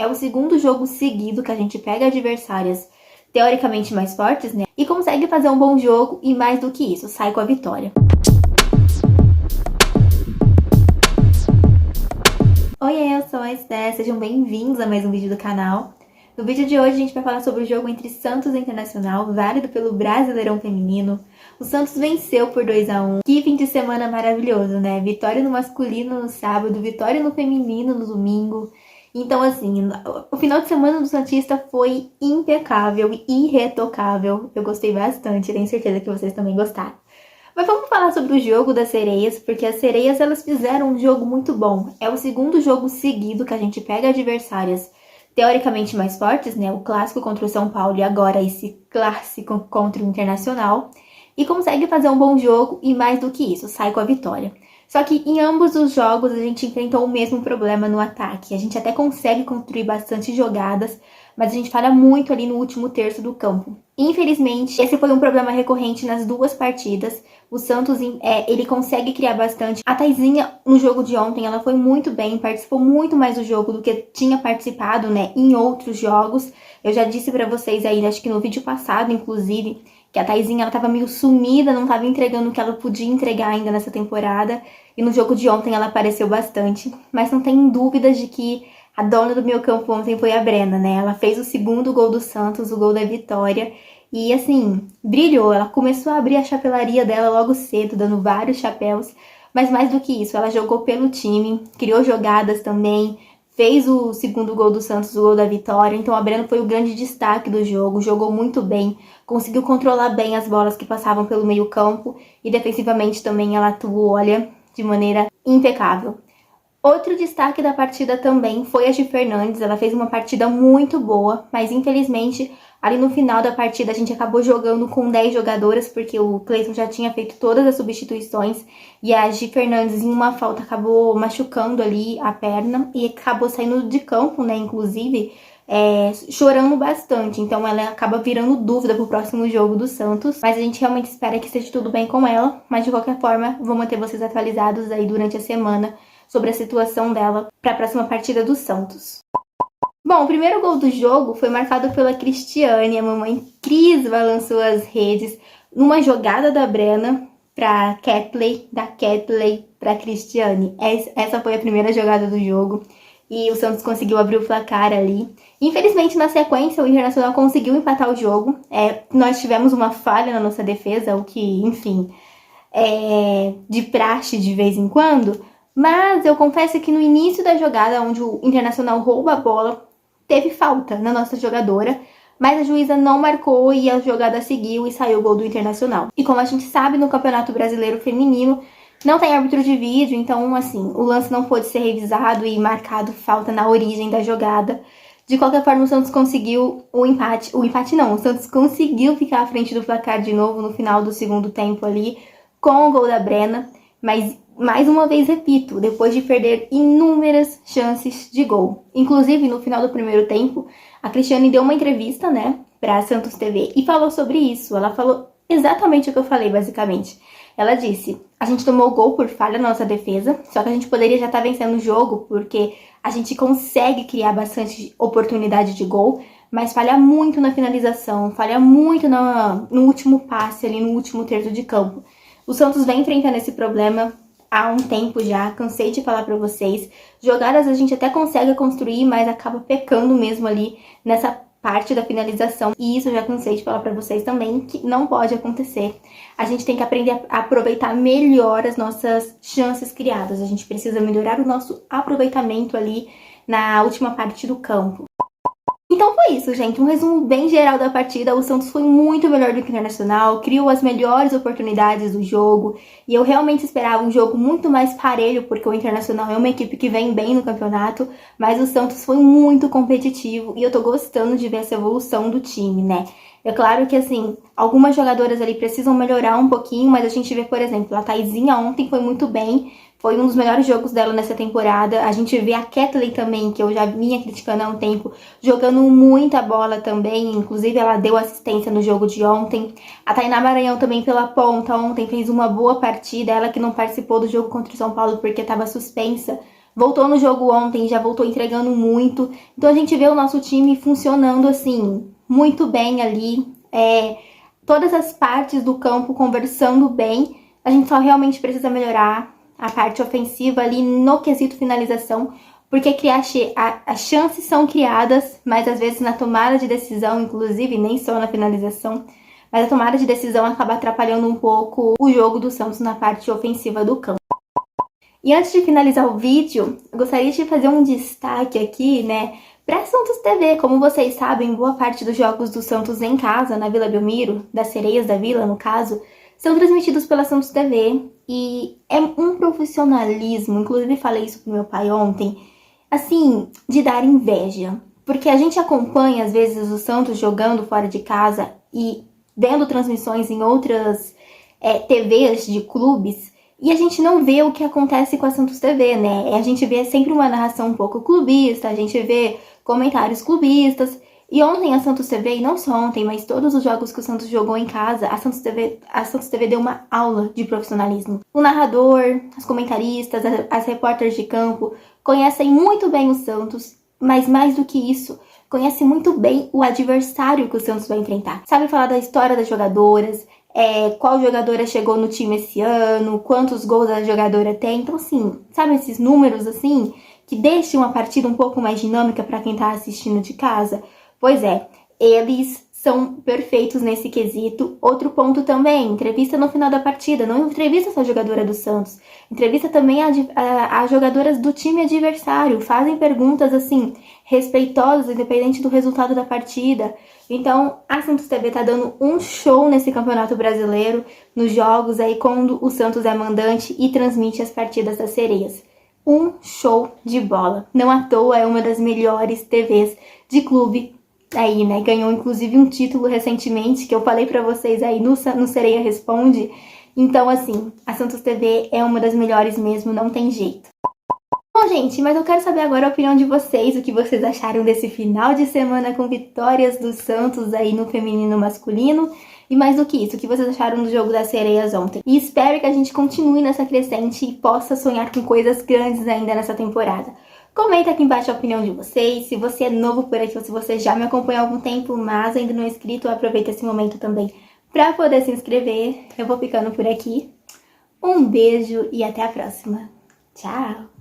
é o segundo jogo seguido que a gente pega adversárias teoricamente mais fortes, né? E consegue fazer um bom jogo e mais do que isso, sai com a vitória. Oi, eu sou a Esté, sejam bem-vindos a mais um vídeo do canal. No vídeo de hoje a gente vai falar sobre o jogo entre Santos e Internacional, válido pelo Brasileirão Feminino. O Santos venceu por 2-1. Que fim de semana maravilhoso, né? Vitória no masculino no sábado, vitória no feminino no domingo. Então, assim, o final de semana do Santista foi impecável e irretocável. Eu gostei bastante, tenho certeza que vocês também gostaram. Mas vamos falar sobre o jogo das sereias, porque as sereias elas fizeram um jogo muito bom. É o segundo jogo seguido que a gente pega adversárias teoricamente mais fortes, né? O clássico contra o São Paulo e agora esse clássico contra o Internacional. E consegue fazer um bom jogo e mais do que isso, sai com a vitória. Só que em ambos os jogos a gente enfrentou o mesmo problema no ataque. A gente até consegue construir bastante jogadas, mas a gente falha muito ali no último terço do campo. Infelizmente, esse foi um problema recorrente nas duas partidas. O Santos, ele consegue criar bastante. A Taizinha, no jogo de ontem, ela foi muito bem, participou muito mais do jogo do que tinha participado, né, em outros jogos. Eu já disse pra vocês aí, acho que no vídeo passado, inclusive, que a Taizinha, ela tava meio sumida, não tava entregando o que ela podia entregar ainda nessa temporada. E no jogo de ontem ela apareceu bastante. Mas não tem dúvidas de que a dona do meio campo ontem foi a Brena, né? Ela fez o segundo gol do Santos, o gol da vitória. E assim, brilhou. Ela começou a abrir a chapelaria dela logo cedo, dando vários chapéus. Mas mais do que isso, ela jogou pelo time, criou jogadas também. Fez o segundo gol do Santos, o gol da vitória. Então a Brena foi o grande destaque do jogo, jogou muito bem, conseguiu controlar bem as bolas que passavam pelo meio campo. E defensivamente também ela atuou, olha, de maneira impecável. Outro destaque da partida também foi a Gi Fernandes. Ela fez uma partida muito boa, mas infelizmente ali no final da partida a gente acabou jogando com 10 jogadoras, porque o Cleiton já tinha feito todas as substituições e a Gi Fernandes, em uma falta, acabou machucando ali a perna e acabou saindo de campo, né, inclusive, chorando bastante. Então ela acaba virando dúvida pro próximo jogo do Santos, mas a gente realmente espera que esteja tudo bem com ela. Mas de qualquer forma, vou manter vocês atualizados aí durante a semana sobre a situação dela para a próxima partida do Santos. Bom, o primeiro gol do jogo foi marcado pela Cristiane. A mamãe Cris balançou as redes numa jogada da Brena para Ketley, da Ketley para Cristiane. Essa foi a primeira jogada do jogo e o Santos conseguiu abrir o placar ali. Infelizmente, na sequência, o Internacional conseguiu empatar o jogo. Nós tivemos uma falha na nossa defesa, o que, enfim, é de praxe de vez em quando. Mas eu confesso que no início da jogada, onde o Internacional rouba a bola, teve falta na nossa jogadora, mas a juíza não marcou e a jogada seguiu e saiu o gol do Internacional. E como a gente sabe, no Campeonato Brasileiro Feminino não tem árbitro de vídeo, então assim, o lance não pôde ser revisado e marcado falta na origem da jogada. De qualquer forma, o Santos conseguiu o empate. O empate não, o Santos conseguiu ficar à frente do placar de novo no final do segundo tempo ali, com o gol da Brena, mas mais uma vez, repito, depois de perder inúmeras chances de gol. Inclusive, no final do primeiro tempo, a Cristiane deu uma entrevista, né, pra Santos TV e falou sobre isso. Ela falou exatamente o que eu falei, basicamente. Ela disse, a gente tomou gol por falha na nossa defesa, só que a gente poderia já estar vencendo o jogo, porque a gente consegue criar bastante oportunidade de gol, mas falha muito na finalização, falha muito no último passe ali, no último terço de campo. O Santos vem enfrentando esse problema há um tempo já, cansei de falar pra vocês. Jogadas a gente até consegue construir, mas acaba pecando mesmo ali nessa parte da finalização. E isso eu já cansei de falar pra vocês também, que não pode acontecer. A gente tem que aprender a aproveitar melhor as nossas chances criadas. A gente precisa melhorar o nosso aproveitamento ali na última parte do campo. Então foi isso, gente. Um resumo bem geral da partida. O Santos foi muito melhor do que o Internacional, criou as melhores oportunidades do jogo. E eu realmente esperava um jogo muito mais parelho, porque o Internacional é uma equipe que vem bem no campeonato. Mas o Santos foi muito competitivo e eu tô gostando de ver essa evolução do time, né? É claro que, assim, algumas jogadoras ali precisam melhorar um pouquinho, mas a gente vê, por exemplo, a Taizinha ontem foi muito bem. Foi um dos melhores jogos dela nessa temporada. A gente vê a Ketley também, que eu já vinha criticando há um tempo, jogando muita bola também. Inclusive, ela deu assistência no jogo de ontem. A Tainá Maranhão também pela ponta ontem fez uma boa partida. Ela que não participou do jogo contra o São Paulo porque estava suspensa voltou no jogo ontem, já voltou entregando muito. Então a gente vê o nosso time funcionando assim, muito bem ali. Todas as partes do campo conversando bem. A gente só realmente precisa melhorar a parte ofensiva ali no quesito finalização, porque as chances são criadas, mas às vezes na tomada de decisão, inclusive, nem só na finalização, mas a tomada de decisão acaba atrapalhando um pouco o jogo do Santos na parte ofensiva do campo. E antes de finalizar o vídeo, eu gostaria de fazer um destaque aqui, né, para Santos TV. Como vocês sabem, boa parte dos jogos do Santos em casa, na Vila Belmiro, das Sereias da Vila, no caso, são transmitidos pela Santos TV. E é um profissionalismo, inclusive falei isso pro meu pai ontem, assim, de dar inveja. Porque a gente acompanha, às vezes, o Santos jogando fora de casa e vendo transmissões em outras TVs de clubes, e a gente não vê o que acontece com a Santos TV, né? A gente vê sempre uma narração um pouco clubista, a gente vê comentários clubistas. E ontem a Santos TV, e não só ontem, mas todos os jogos que o Santos jogou em casa, a Santos TV deu uma aula de profissionalismo. O narrador, os comentaristas, as repórteres de campo conhecem muito bem o Santos, mas mais do que isso, conhece muito bem o adversário que o Santos vai enfrentar. Sabe falar da história das jogadoras, qual jogadora chegou no time esse ano, quantos gols a jogadora tem. Então, assim, sabe esses números, assim, que deixam a partida um pouco mais dinâmica para quem tá assistindo de casa? Pois é, eles são perfeitos nesse quesito. Outro ponto também, entrevista no final da partida. Não entrevista só a jogadora do Santos, entrevista também as jogadoras do time adversário. Fazem perguntas, assim, respeitosas, independente do resultado da partida. Então, a Santos TV tá dando um show nesse Campeonato Brasileiro, nos jogos aí quando o Santos é mandante e transmite as partidas das Sereias. Um show de bola. Não à toa é uma das melhores TVs de clube aí, né? Ganhou inclusive um título recentemente, que eu falei pra vocês aí no Sereia Responde. Então, assim, a Santos TV é uma das melhores mesmo, não tem jeito. Bom, gente, mas eu quero saber agora a opinião de vocês, o que vocês acharam desse final de semana com vitórias do Santos aí no feminino e masculino. E mais do que isso, o que vocês acharam do jogo das Sereias ontem. E espero que a gente continue nessa crescente e possa sonhar com coisas grandes ainda nessa temporada. Comenta aqui embaixo a opinião de vocês, se você é novo por aqui ou se você já me acompanha há algum tempo, mas ainda não é inscrito, aproveita esse momento também para poder se inscrever. Eu vou ficando por aqui. Um beijo e até a próxima. Tchau!